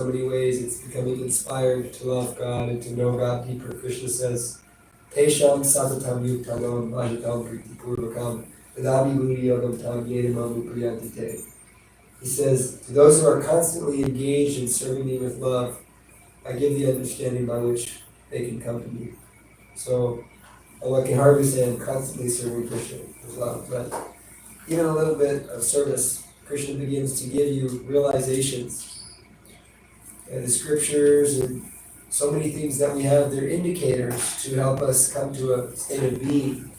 so many ways it's becoming inspired to love God and to know God deeper. Krishna says, Tesham satatam yuktanam bhajatam priti purvakam tadami bhuri yogam tam yenamam upriyantite. He says, to those who are constantly engaged in serving me with love, I give the understanding by which they can come to me. So, I can hardly say I'm constantly serving Krishna with love, but even a little bit of service, Krishna begins to give you realizations. And the scriptures and so many things that we have, they're indicators to help us come to a state of being.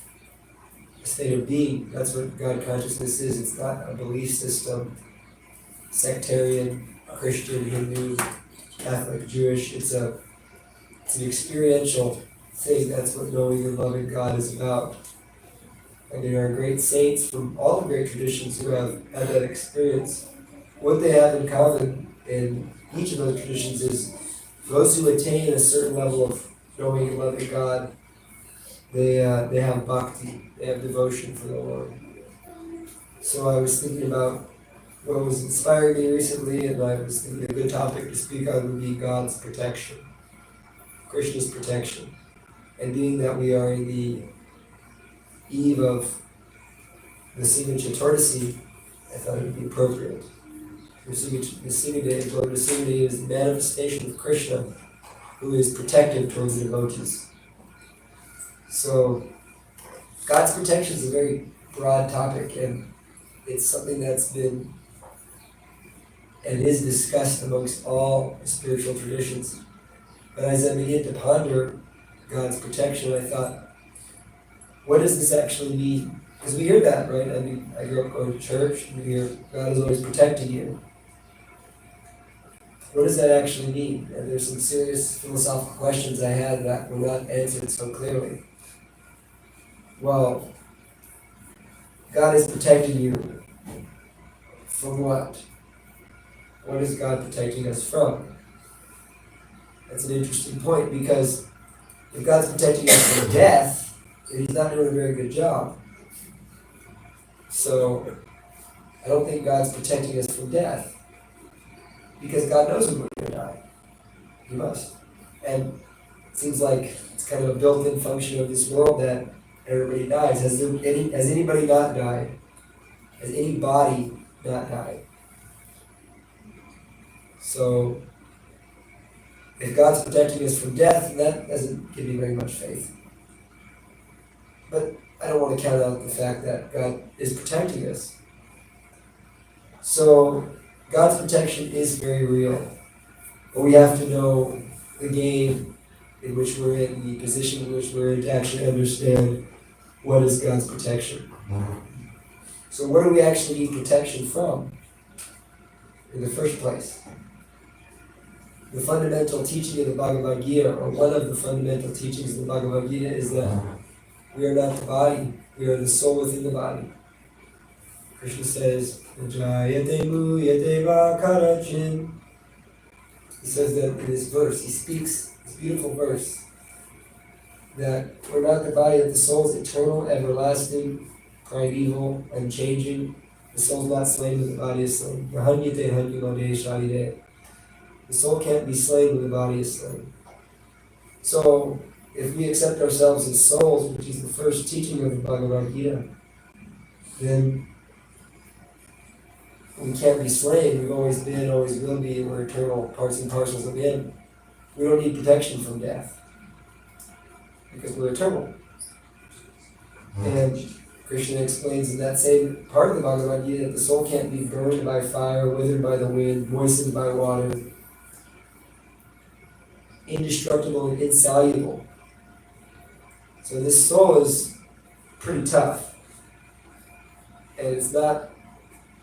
A state of being. That's what God consciousness is. It's not a belief system, sectarian, Christian, Hindu, Catholic, Jewish. It's an experiential thing. That's what knowing and loving God is about. And there are great saints from all the great traditions who have had that experience. What they have in common in each of those traditions is those who attain a certain level of knowing and loving God, they have bhakti, they have devotion for the Lord. So I was thinking about what was inspiring me recently, and I was thinking a good topic to speak on would be God's protection, Krishna's protection. And being that we are in the eve of the Sima Chaturdasi, I thought it would be appropriate. The Sima Day is the manifestation of Krishna, who is protective towards the devotees. So, God's protection is a very broad topic, and it's something that's been and is discussed amongst all spiritual traditions. But as I began to ponder God's protection, I thought, what does this actually mean? Because we hear that, right? I mean, I grew up going to church, and we hear God is always protecting you. What does that actually mean? And there's some serious philosophical questions I had that were not answered so clearly. Well, God is protecting you from what? What is God protecting us from? That's an interesting point, because if God's protecting us from death, then He's not doing a very good job. So, I don't think God's protecting us from death, because God knows when we're going to die. He must. And it seems like it's kind of a built-in function of this world that everybody dies. Has anybody not died? Has any body not died? So, if God's protecting us from death, that doesn't give me very much faith. But I don't want to count out the fact that God is protecting us. So, God's protection is very real. But we have to know the game in which we're in, the position in which we're in, to actually understand what is God's protection. So where do we actually need protection from in the first place? The fundamental teaching of the Bhagavad Gita, or one of the fundamental teachings of the Bhagavad Gita, is that we are not the body, we are the soul within the body. Krishna says, Jayate Muyate Vakarachin. He says that in this verse, he speaks this beautiful verse, that we're not the body, that the soul is eternal, everlasting, primeval, unchanging. The soul is not slain, but the body is slain. Mahanyate Hanyamade Shalide. The soul can't be slain when the body is slain. So, if we accept ourselves as souls, which is the first teaching of the Bhagavad Gita, then we can't be slain. We've always been, always will be, and we're eternal parts and parcels of Him. We don't need protection from death, because we're eternal. And Krishna explains in that same part of the Bhagavad Gita that the soul can't be burned by fire, withered by the wind, moistened by water, indestructible and insoluble. So this soul is pretty tough, and it's not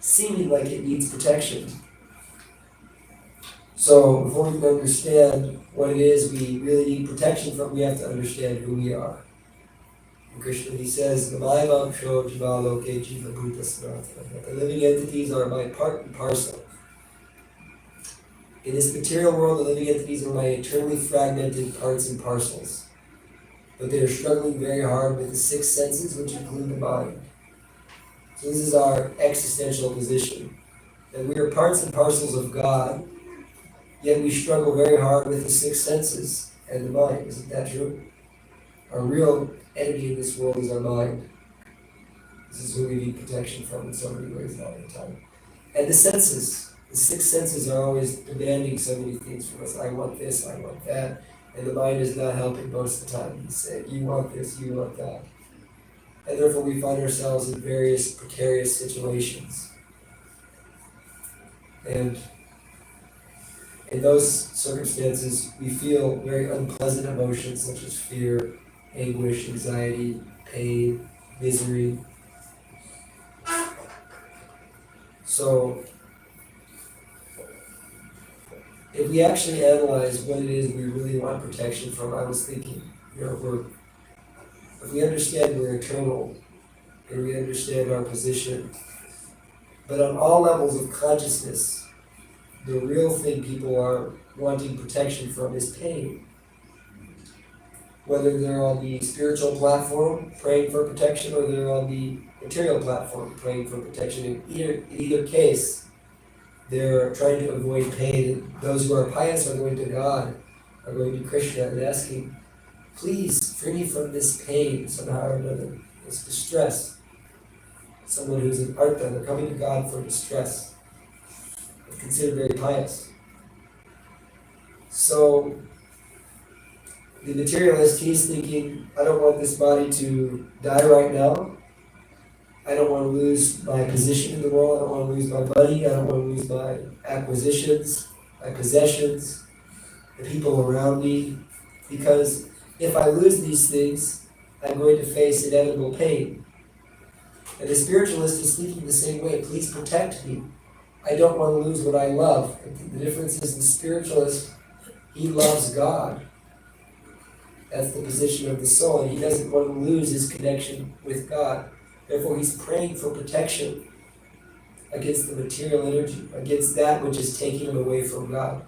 seeming like it needs protection. So before we can understand what it is we really need protection from, we have to understand who we are. And Krishna, he says, that the living entities are my part and parcel. In this material world, the living entities are my eternally fragmented parts and parcels. But they are struggling very hard with the six senses, which include the mind. So this is our existential position, that we are parts and parcels of God, Yet we struggle very hard with the six senses and the mind. Isn't that true? Our real enemy in this world is our mind. This is who we need protection from in so many ways all the time. And the senses. The six senses are always demanding so many things from us. I want this, I want that. And the mind is not helping most of the time. He's saying, you want this, you want that. And therefore we find ourselves in various precarious situations. And in those circumstances, we feel very unpleasant emotions such as fear, anguish, anxiety, pain, misery. So, if we actually analyze what it is we really want protection from, I was thinking, if we understand we're eternal, and we understand our position, but on all levels of consciousness, the real thing people are wanting protection from is pain. Whether they're on the spiritual platform praying for protection, or they're on the material platform praying for protection. In either case, they're trying to avoid pain. And those who are pious are going to God, are going to Krishna and asking, please free me from this pain somehow or another, this distress. Someone who's in artha, they're coming to God for distress. They're considered very pious. So, the materialist, he's thinking, I don't want this body to die right now. I don't want to lose my position in the world. I don't want to lose my money. I don't want to lose my acquisitions, my possessions, the people around me. Because if I lose these things, I'm going to face inevitable pain. And the spiritualist is thinking the same way. Please protect me. I don't want to lose what I love. And the difference is the spiritualist, he loves God. That's the position of the soul, and he doesn't want to lose his connection with God. Therefore, he's praying for protection against the material energy, against that which is taking him away from God.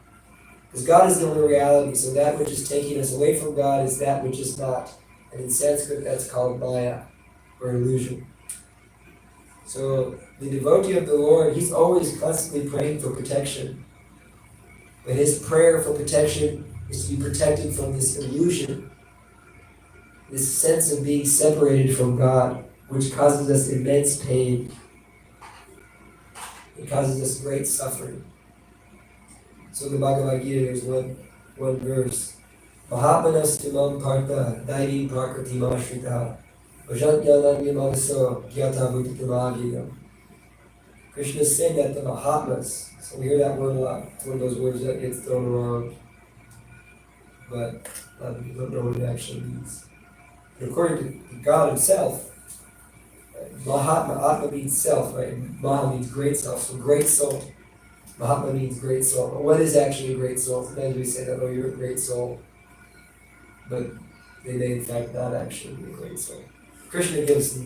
Because God is the only reality, so that which is taking us away from God is that which is not. And in Sanskrit, that's called maya, or illusion. So, the devotee of the Lord, he's always constantly praying for protection. But his prayer for protection is to be protected from this illusion, this sense of being separated from God, which causes us immense pain. It causes us great suffering. So in the Bhagavad Gita, there's one verse. Mahatmanas timam partha dairi prakriti mashrita vajatyananyamanaso gyata bhutitamagidam. Krishna is saying that the Mahatmas, so we hear that word a lot. It's one of those words that gets thrown around, but a lot of people don't know what it actually means. And according to God himself, Mahatma, Atma means self, right? Maha means great self, so great soul. Mahatma means great soul. But what is actually a great soul? Sometimes we say that, oh, you're a great soul. But they may in fact not actually be a great soul. Krishna gives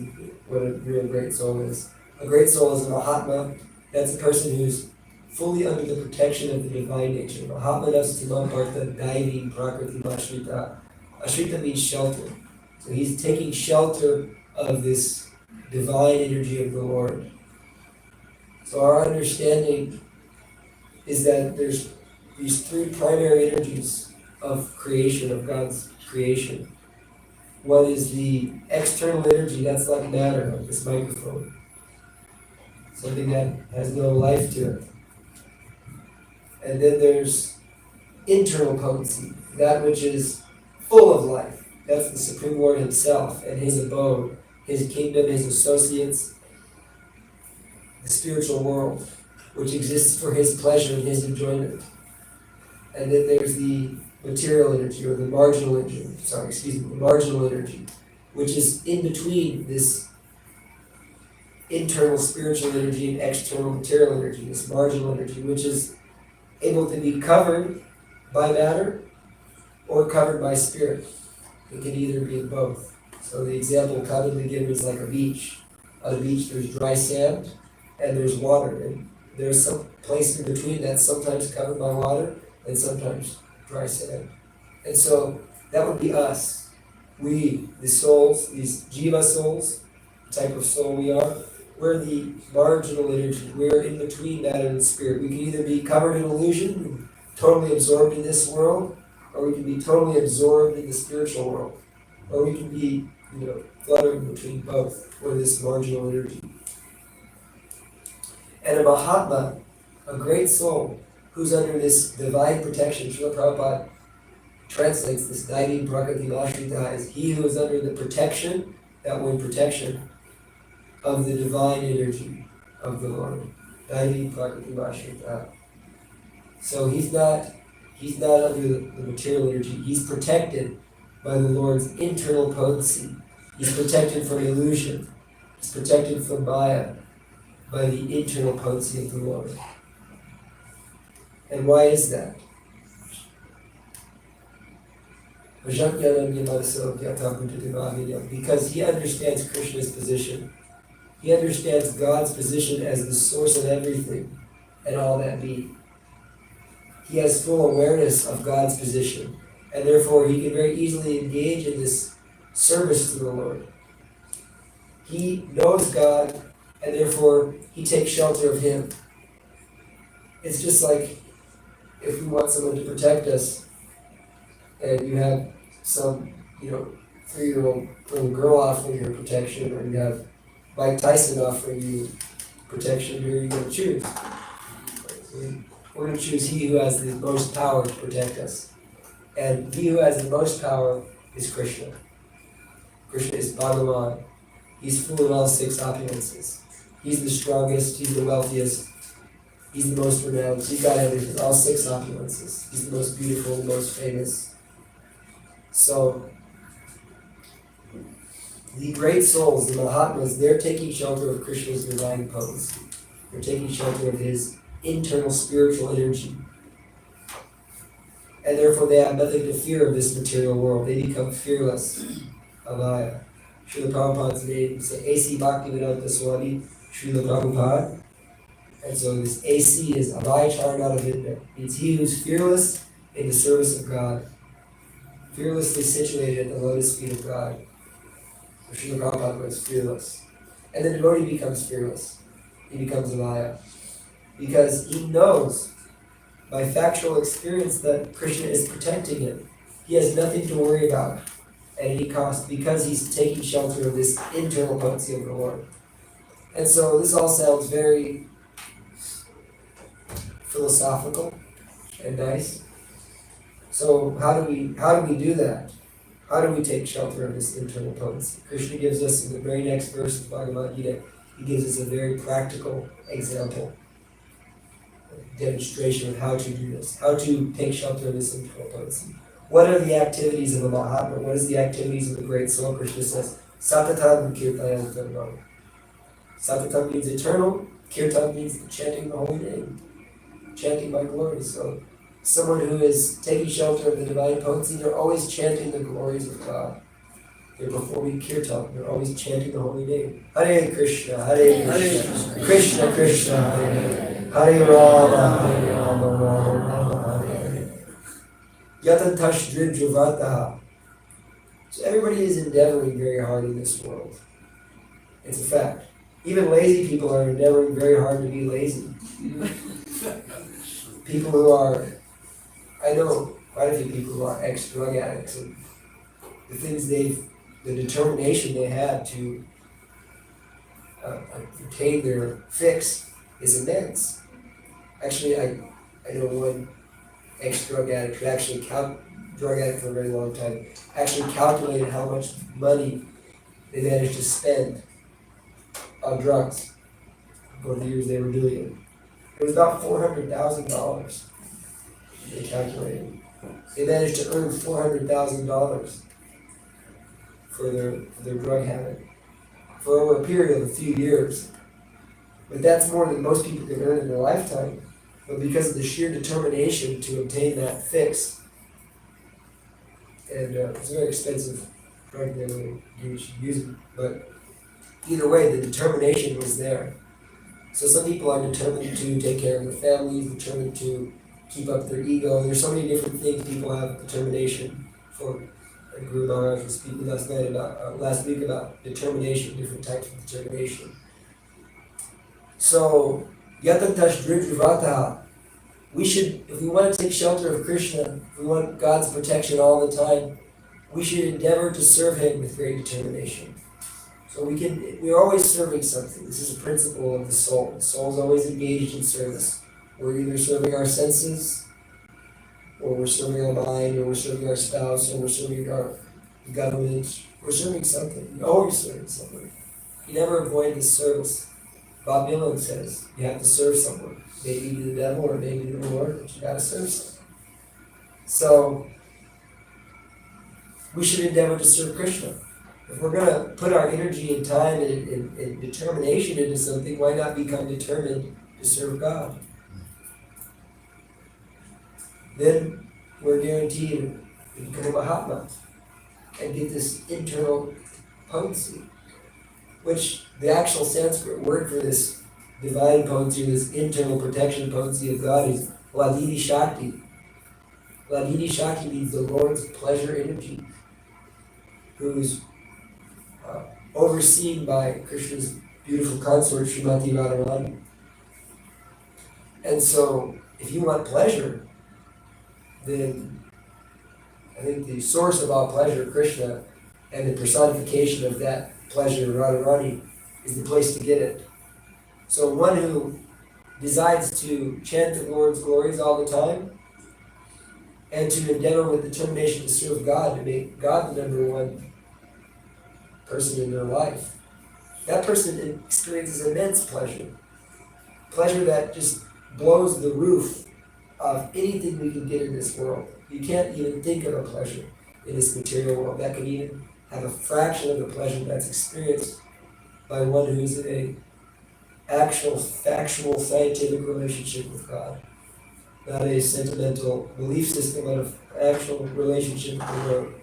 what a real great soul is. A great soul is a Mahatma. That's a person who's fully under the protection of the divine nature. Mahatmanas timam partha daivim prakriti ashrita. Ashrita means shelter. So he's taking shelter of this divine energy of the Lord. So our understanding is that there's these three primary energies of creation, of God's creation. One is the external energy, that's like matter, like this microphone. Something that has no life to it. And then there's internal potency, that which is full of life. That's the Supreme Lord himself and his abode, his kingdom, his associates, the spiritual world, which exists for his pleasure and his enjoyment. And then there's the material energy, or the marginal energy, the marginal energy, which is in between this internal spiritual energy and external material energy, this marginal energy, which is able to be covered by matter or covered by spirit. It can either be both. So the example commonly given is like a beach. On a beach there's dry sand and there's water, and there's some place in between that's sometimes covered by water and sometimes dry sand. And so that would be us. We, the souls, these jiva souls, the type of soul we are, we're the marginal energy. We're in between matter and spirit. We can either be covered in illusion, totally absorbed in this world, or we can be totally absorbed in the spiritual world, or we can be, fluttering between both, or this marginal energy. And a Mahatma, a great soul, who's under this divine protection, Srila Prabhupada translates this Daini Prakriti Mashrita as he who is under the protection, that word protection, of the divine energy of the Lord. Daini Prakriti Mashrita. So he's not under the material energy. He's protected by the Lord's internal potency. He's protected from illusion. He's protected from Maya by the internal potency of the Lord. And why is that? Because he understands Krishna's position. He understands God's position as the source of everything and all that be. He has full awareness of God's position, and therefore he can very easily engage in this service to the Lord. He knows God, and therefore he takes shelter of Him. It's just like if we want someone to protect us, and you have some, 3-year-old little girl offering you protection, or you have Mike Tyson offering you protection, who are you going to choose? We're going to choose he who has the most power to protect us. And he who has the most power is Krishna. Krishna is Bhagavan. He's full of all 6 opulences. He's the strongest, he's the wealthiest, he's the most renowned. He's got everything, all 6 opulences. He's the most beautiful, the most famous. So, the great souls, the Mahatmas, they're taking shelter of Krishna's divine potency. They're taking shelter of his internal spiritual energy. And therefore they have nothing to fear of this material world. They become fearless of Maya. Srila Prabhupada's name is A.C. Bhaktivedanta Swami, Srila Prabhupada. And so this A.C. is Abhay Charanadavinda. Means he who's fearless in the service of God. Fearlessly situated at the lotus feet of God. So Srila Prabhupada was fearless. And the devotee becomes fearless. He becomes Abhaya. Because he knows by factual experience that Krishna is protecting him. He has nothing to worry about at any cost because he's taking shelter of this internal potency of the Lord. And so this all sounds very philosophical and nice. So how do we do that? How do we take shelter of this internal potency? Krishna gives us in the very next verse of Bhagavad Gita, he gives us a very practical example, demonstration of how to do this, how to take shelter of this internal potency. What are the activities of a Mahatma? What is the activities of the great soul? Krishna says, Satatam Kirtanesvara. Satatam means eternal, Kirtan means chanting the holy name, chanting my glory. So someone who is taking shelter of the divine potency, they're always chanting the glories of God. They're performing kirtan, they're always chanting the holy name. Hare Krishna, Hare Krishna, Krishna Krishna, Hare Hare, Hare Rama, Hare Rama, Rama Rama, Hare Hare. Yatantash Dridravataha. So everybody is endeavoring very hard in this world. It's a fact. Even lazy people are endeavoring very hard to be lazy. People who are, I know quite a few people who are ex-drug addicts, and the determination they had to obtain their fix is immense. Actually, I know one ex-drug addict who actually drug addict for a very long time, actually calculated how much money they managed to spend on drugs for the years they were doing it. It was about $400,000 they calculated. They managed to earn $400,000 for their drug habit for over a period of a few years. But that's more than most people can earn in their lifetime. But because of the sheer determination to obtain that fix, and it's a very expensive drug they were using, but either way, the determination was there. So some people are determined to take care of their families, determined to keep up their ego. There's so many different things people have determination for. Guru Maharaj was speaking last week about determination, different types of determination. So, Yatantash Dridravataha, if we want to take shelter of Krishna, if we want God's protection all the time, we should endeavor to serve Him with great determination. So we're always serving something. This is a principle of the soul. The soul is always engaged in service. We're either serving our senses, or we're serving our mind, or we're serving our spouse, or we're serving our government. We're serving something. You're always serving somebody. You never avoid this service. Bob Dylan says, you have to serve someone. Maybe the devil or maybe the Lord, but you gotta serve someone. So, we should endeavor to serve Krishna. If we're gonna put our energy and time and determination into something, why not become determined to serve God? Then we're guaranteed to become a Mahatma and get this internal potency, which the actual Sanskrit word for this divine potency, this internal protection potency of God is Ladidi Shakti. Ladidi Shakti means the Lord's pleasure energy, who's overseen by Krishna's beautiful consort, Srimati Radharani. And so, if you want pleasure, then I think the source of all pleasure, Krishna, and the personification of that pleasure, Radharani, is the place to get it. So one who decides to chant the Lord's glories all the time, and to endeavor with determination to serve God, to make God the number one person in their life, that person experiences immense pleasure. Pleasure that just blows the roof of anything we can get in this world. You can't even think of a pleasure in this material world that can even have a fraction of the pleasure that's experienced by one who's in an actual, factual, scientific relationship with God. Not a sentimental belief system, but an actual relationship with the Lord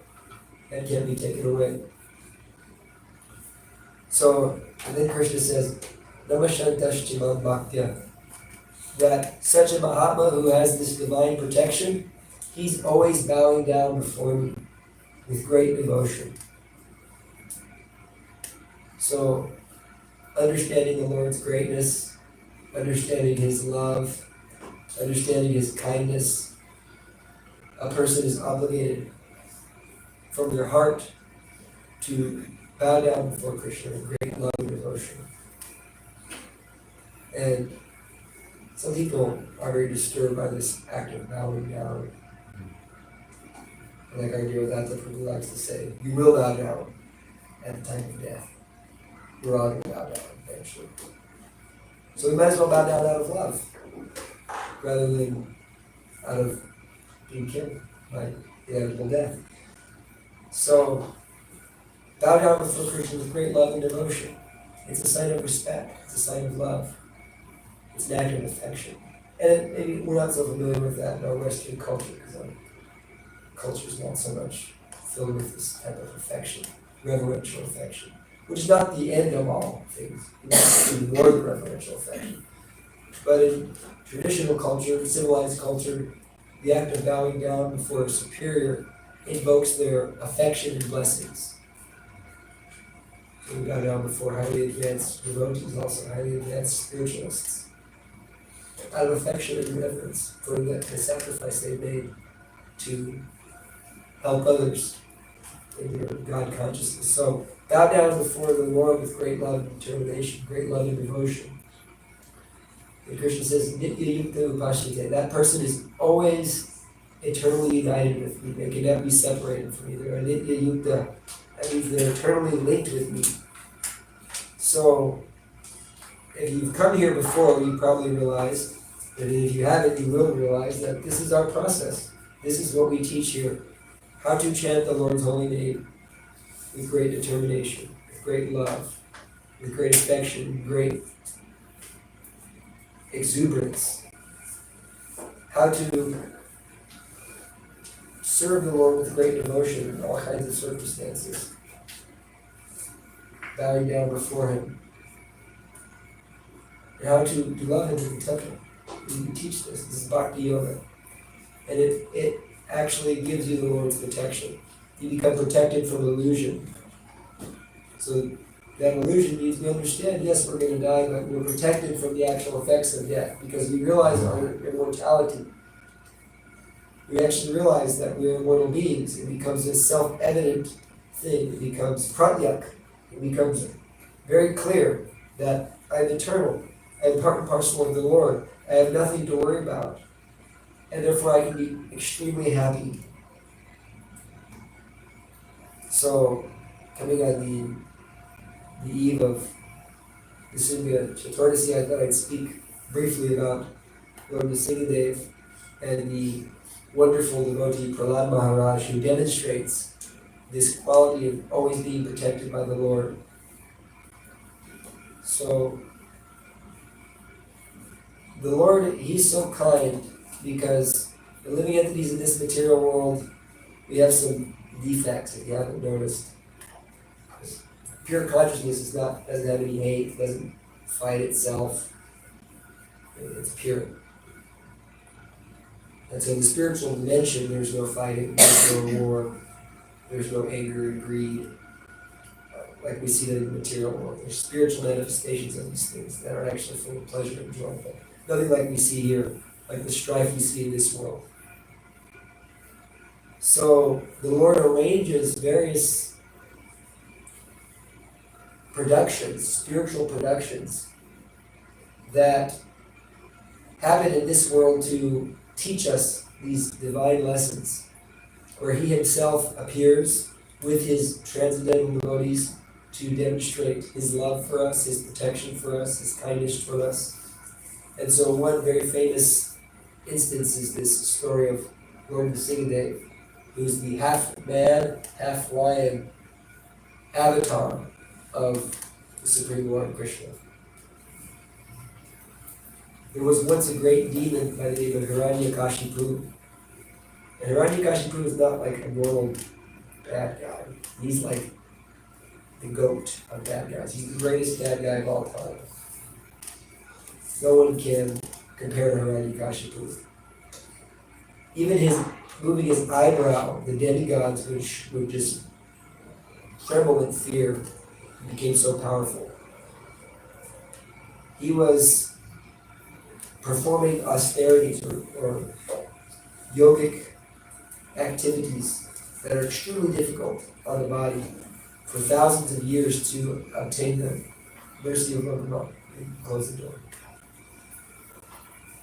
that can't be taken away. So, and then Krishna says, Namashantashtima Bhaktya, that such a Mahatma who has this divine protection, he's always bowing down before me with great devotion. So, understanding the Lord's greatness, understanding His love, understanding His kindness, a person is obligated from their heart to bow down before Krishna in great love and devotion. And some people are very disturbed by this act of bowing down. And like our dear Dasa Prabhu likes to say, you will bow down at the time of death. We're all going to bow down eventually. So we might as well bow down out of love, rather than out of being killed by inevitable death. So, bow down before Krishna with great love and devotion. It's a sign of respect. It's a sign of love. It's an act of affection. And maybe we're not so familiar with that in our Western culture, because our culture is not so much filled with this type of affection, reverential affection, which is not the end of all things. You want to ignore the reverential affection. But in traditional culture, civilized culture, the act of bowing down before a superior invokes their affection and blessings. So we bow down before highly advanced devotees, also highly advanced spiritualists, out of affection and reverence for the sacrifice they made to help others in their God consciousness. So bow down before the Lord with great love and determination, great love and devotion. And Krishna says, Nitya Yukta Upashite, that person is always eternally united with me. They can never be separated from me. They're a Nitya Yukta. That means they're eternally linked with me. So, if you've come here before, you probably realize, and if you haven't, you will realize that this is our process. This is what we teach here. How to chant the Lord's holy name with great determination, with great love, with great affection, great exuberance. How to serve the Lord with great devotion in all kinds of circumstances. Bowing down before Him. And how to love Him in the temple. We teach this. This is Bhakti Yoga. And it actually gives you the Lord's protection. You become protected from illusion. So That illusion means we understand, yes, we're going to die, but we're protected from the actual effects of death because we realize our immortality. We actually realize that we're immortal beings. It becomes a self-evident thing. It becomes pratyak. It becomes very clear that I'm eternal. I'm part and parcel of the Lord. I have nothing to worry about. And therefore I can be extremely happy. So, coming on the eve of the Sangha Chaturdashi, I thought I'd speak briefly about Lord Nrsingadev and the wonderful devotee Prahlad Maharaj, who demonstrates this quality of always being protected by the Lord. So, the Lord, He's so kind because the living entities in this material world, we have some defects if you haven't noticed. Pure consciousness doesn't have any hate, doesn't fight itself. It's pure. And so in the spiritual dimension, there's no fighting, there's no war, there's no anger and greed, like we see that in the material world. There's spiritual manifestations of these things that are actually full of pleasure and joy. But nothing like we see here, like the strife we see in this world. So the Lord arranges various productions, spiritual productions, that happen in this world to teach us these divine lessons, where He Himself appears with His transcendental devotees to demonstrate His love for us, His protection for us, His kindness for us. And so one very famous instance is this story of Lord Nrsingadev, who's the half-man, half-lion avatar of the Supreme Lord Krishna. There was once a great demon by the name of Hiranyakashipu. And Hiranyakashipu is not like a normal bad guy. He's like the goat of bad guys. He's the greatest bad guy of all time. No one can compare to Hiranyakashipu. Even his moving his eyebrow, the demigods would just tremble in fear. He became so powerful. He was performing austerities or yogic activities that are extremely difficult on the body for thousands of years to obtain the mercy of Lord Brahma. Close the door.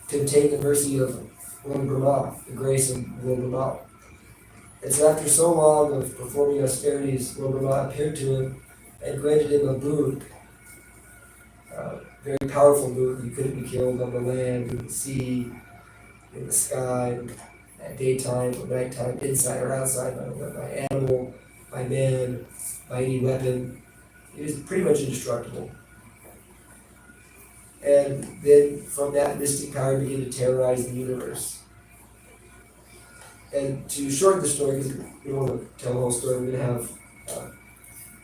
To obtain the mercy of Lord Brahma, the grace of Lord Brahma. And so after so long of performing austerities, Lord Brahma appeared to him and granted him a boon, a very powerful boon. You couldn't be killed on the land, in the sea, in the sky, at daytime or nighttime, inside or outside, by animal, by man, by any weapon. He was pretty much indestructible. And then from that mystic power he began to terrorize the universe. And to shorten the story, because we don't want to tell the whole story, we're going to have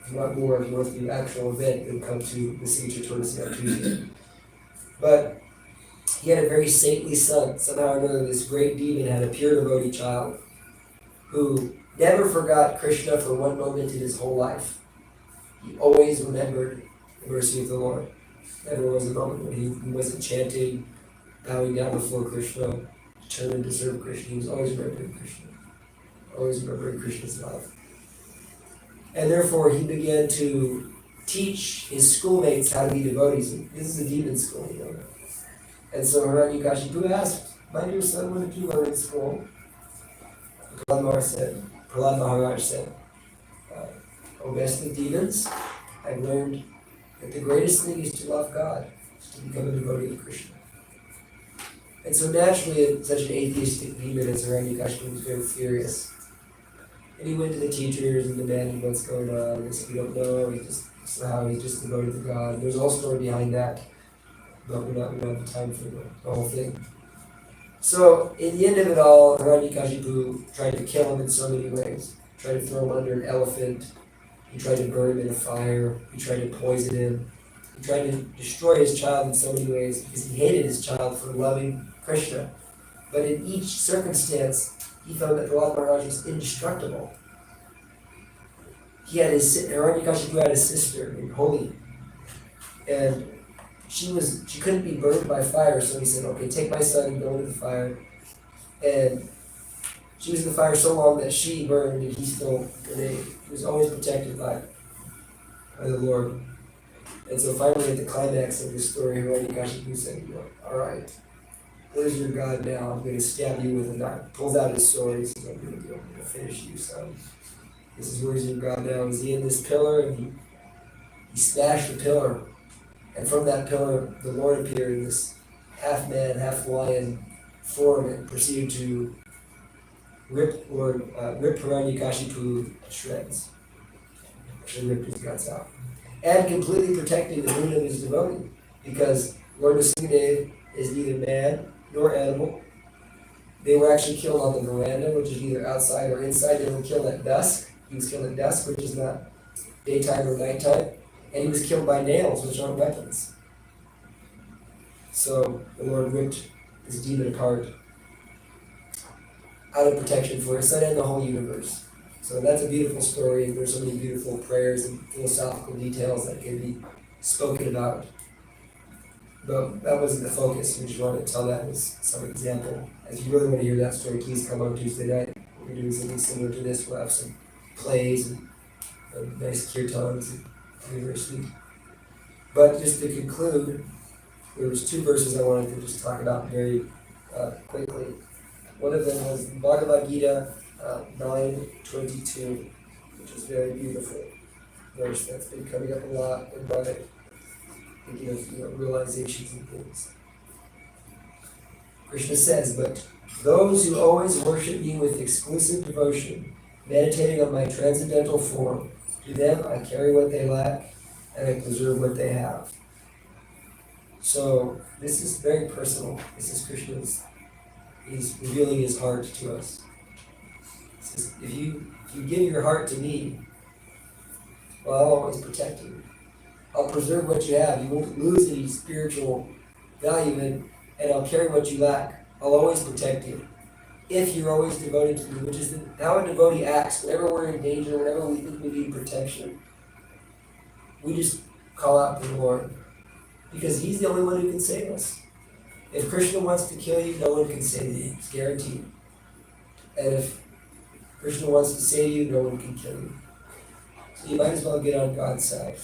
a lot more if you want the actual event and come to the signature Chaturdashi on Tuesday. But he had a very saintly son. Somehow or another, this great demon had a pure devotee child who never forgot Krishna for one moment in his whole life. He always remembered the mercy of the Lord. Never was a moment when he wasn't chanting, bowing down before Krishna, determined to serve Krishna. He was always remembering Krishna, always remembering Krishna's love. And therefore he began to teach his schoolmates how to be devotees. This is a demon school, you know. And so Hiranyakashipu asked, "My dear son, what did you learn in school?" Prahlad Maharaj said, "O best of demons, I learned that the greatest thing is to love God, is to become a devotee of Krishna." And so naturally, such an atheistic demon as Hiranyakashipu was very furious. And he went to the teachers and demanded what's going on. They said, "We don't know, he's just devoted to God." There's a whole story behind that, but we don't have time for the whole thing. So, in the end of it all, Hiranyakashipu tried to kill him in so many ways. He tried to throw him under an elephant. He tried to burn him in a fire. He tried to poison him. He tried to destroy his child in so many ways because he hated his child for loving Krishna. But in each circumstance, he found that Prahlad Maharaj was indestructible. Hiranyakashipu had a sister named Holy, and she couldn't be burned by fire, so he said, okay, take my son and go into the fire. And she was in the fire so long that she burned and he still remained. He was always protected by the Lord. And so finally at the climax of this story, Hiranyakashipu said, all right, where's your God now? I'm going to stab you with a knife. Pulls out his sword and says, I'm going to finish you, son. This is where's your God now. Is he in this pillar? And he smashed the pillar. And from that pillar, the Lord appeared in this half man, half lion form and proceeded to rip Hiranyakashipu to shreds. And ripped his guts out. And completely protecting the moon of his devotee. Because Lord Nrsimhadev is neither man nor animal. They were actually killed on the veranda, which is either outside or inside. They were killed at dusk. He was killed at dusk, which is not daytime or nighttime. And he was killed by nails, which aren't weapons. So the Lord ripped this demon apart out of protection for his son and the whole universe. So that's a beautiful story, and there's so many beautiful prayers and philosophical details that can be spoken about. But that wasn't the focus. We just wanted to tell that as some example. If you really want to hear that story, please come on Tuesday night. We're doing something similar to this. We'll have some plays and nice kirtans and very sweet. But just to conclude, there was two verses I wanted to just talk about very quickly. One of them was Bhagavad Gita 9:22, which is very beautiful verse that's been coming up a lot in my thinking of realizations and things. Krishna says, but those who always worship me with exclusive devotion, meditating on my transcendental form, to them I carry what they lack and I preserve what they have. So this is very personal. This is Krishna's. He's revealing his heart to us. He says, if you give your heart to me, well, I'll always protect you. I'll preserve what you have. You won't lose any spiritual value, and I'll carry what you lack. I'll always protect you. If you're always devoted to me, which is how a devotee acts whenever we're in danger, whenever we think we need protection. We just call out to the Lord, because he's the only one who can save us. If Krishna wants to kill you, no one can save you. It's guaranteed. And if Krishna wants to save you, no one can kill you. So you might as well get on God's side.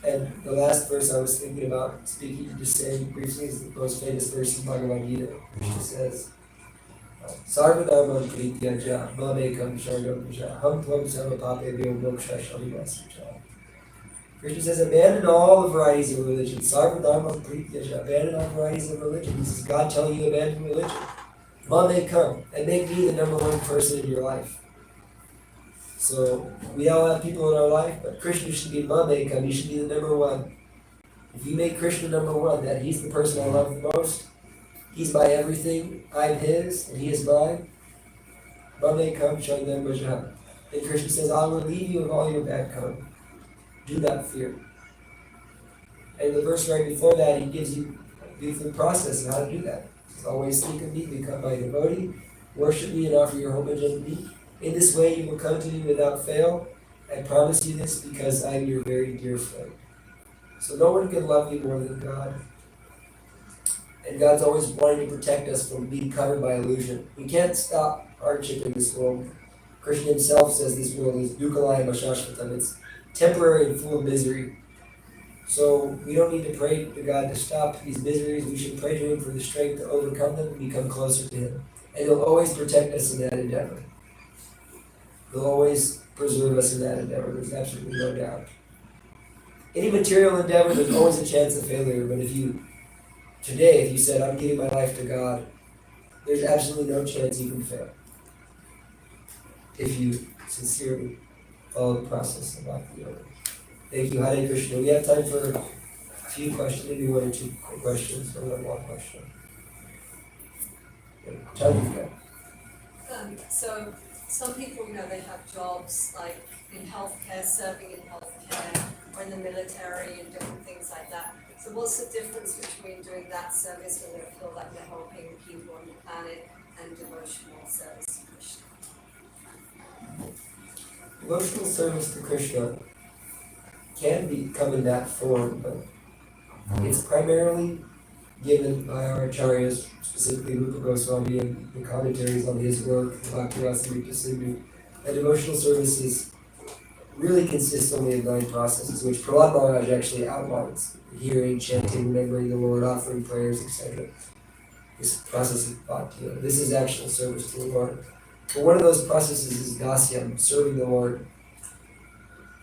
And the last verse I was thinking about speaking, just saying briefly, is the most famous verse in Bhagavad Gita, which says, Sarva dharma prityaja mamekam shargam vijaya ham tvam sarva papebhyo moksha shalivasya. Krishna says, abandon all the varieties of religion. Sarva dharma prityaja. Abandon all varieties of religion. This is God telling you to abandon religion. Mamekam, and make me the number one person in your life. So we all have people in our life, but Krishna should be Mamekam. He should be the number one. If you make Krishna number one, that he's the person I love the most, he's my everything, I'm his, and he is mine. Mamekam Shandam Bhaja. And Krishna says, I will relieve you of all your bad karma. Do not fear. And the verse right before that, he gives you a beautiful process of how to do that. He says, always think of me, become my devotee, worship me and offer your homage unto me. In this way you will come to me without fail. I promise you this because I am your very dear friend. So no one can love you more than God. And God's always wanting to protect us from being covered by illusion. We can't stop hardship in this world. Krishna himself says this world is dukkhalaya mashashvatam. It's temporary and full of misery. So we don't need to pray to God to stop these miseries. We should pray to him for the strength to overcome them and become closer to him. And he'll always protect us in that endeavor. He'll always preserve us in that endeavor. There's absolutely no doubt. Any material endeavor, there's always a chance of failure. But if you said, I'm giving my life to God, there's absolutely no chance you can fail. If you sincerely follow the process of Bhakti Yoga. Thank you, Hare Krishna. We have time for a few questions, maybe one or two quick questions, or one question. Chandrika. So some people, they have jobs like in healthcare, serving in healthcare, or in the military and different things like that. So what's the difference between doing that service when they feel like they're helping people on the planet and devotional service to Krishna? Devotional service to Krishna can come in that form, but it's primarily given by our acharyas, specifically Rupa Goswami and the commentaries on his work, Bhakti-Rasamrita Sindhu. And devotional services really consist only of 9 processes, which Prahlad Maharaj actually outlines: hearing, chanting, remembering the Lord, offering prayers, etc. This process of bhakti. This is actual service to the Lord. But one of those processes is dasyam, serving the Lord.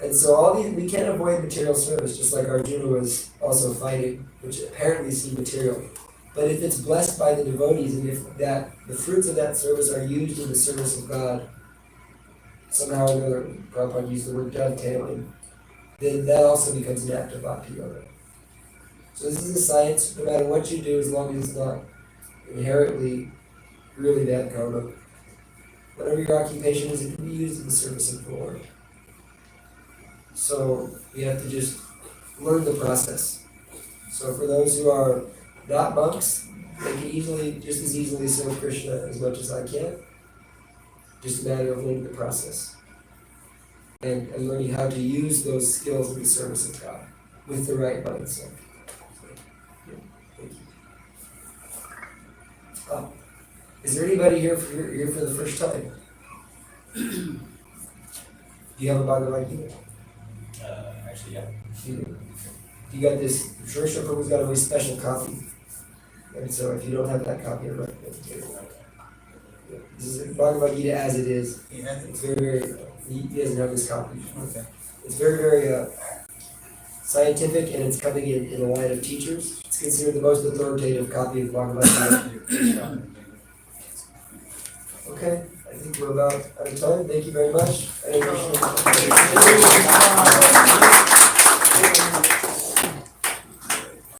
And so we can't avoid material service, just like Arjuna was also fighting, which apparently seemed material. But if it's blessed by the devotees, and if the fruits of that service are used in the service of God, somehow or another, Prabhupada used the word dovetailing, then that also becomes an act of bhakti yoga. So this is a science, no matter what you do, as long as it's not inherently really bad karma. Whatever your occupation is, it can be used in the service of the Lord. So we have to just learn the process. So for those who are not monks, they can just as easily serve Krishna as much as I can. Just a matter of learning the process. And learning how to use those skills in the service of God with the right mindset. Thank you. Is there anybody here for the first time? Do you have a Bhagavad Gita? Actually, yeah. You got this, I'm sure Prabhu's got a very special copy. And so if you don't have that copy, I recommend to take it. This is Bhagavad Gita as it is. It's very, he doesn't have this copy. Okay. It's very scientific, and it's coming in a line of teachers. It's considered the most authoritative copy of Bhagavad Gita. Okay, I think we're about out of time. Thank you very much.